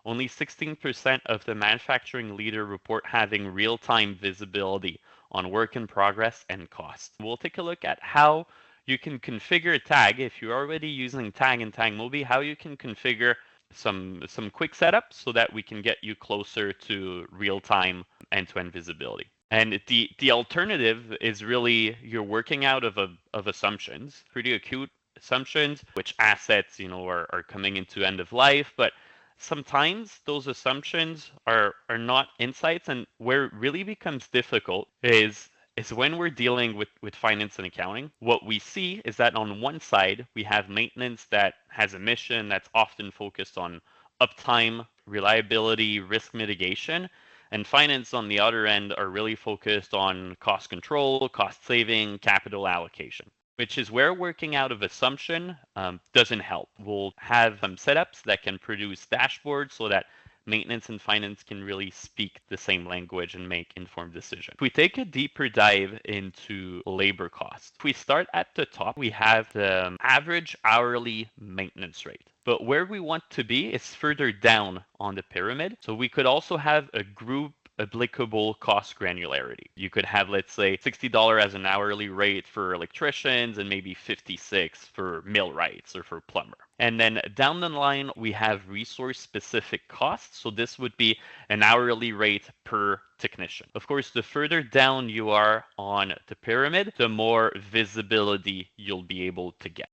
only 16% of the manufacturing leader report having real-time visibility on work in progress and cost. We'll take a look at how you can configure TAG if you're already using TAG and TAG Mobi, how you can configure some quick setups so that we can get you closer to real-time end-to-end visibility. And the alternative is really you're working out of assumptions, pretty acute assumptions, which assets, are coming into end of life, but sometimes those assumptions are not insights, and where it really becomes difficult is when we're dealing with finance and accounting. What we see is that on one side, we have maintenance that has a mission that's often focused on uptime, reliability, risk mitigation, and finance on the other end are really focused on cost control, cost saving, capital allocation, which is where working out of assumption doesn't help. We'll have some setups that can produce dashboards so that maintenance and finance can really speak the same language and make informed decisions. If we take a deeper dive into labor costs, if we start at the top, we have the average hourly maintenance rate. But where we want to be is further down on the pyramid. So we could also have a group applicable cost granularity. You could have, let's say, $60 as an hourly rate for electricians and maybe $56 for millwrights or for plumber. And then down the line, we have resource-specific costs. So this would be an hourly rate per technician. Of course, the further down you are on the pyramid, the more visibility you'll be able to get.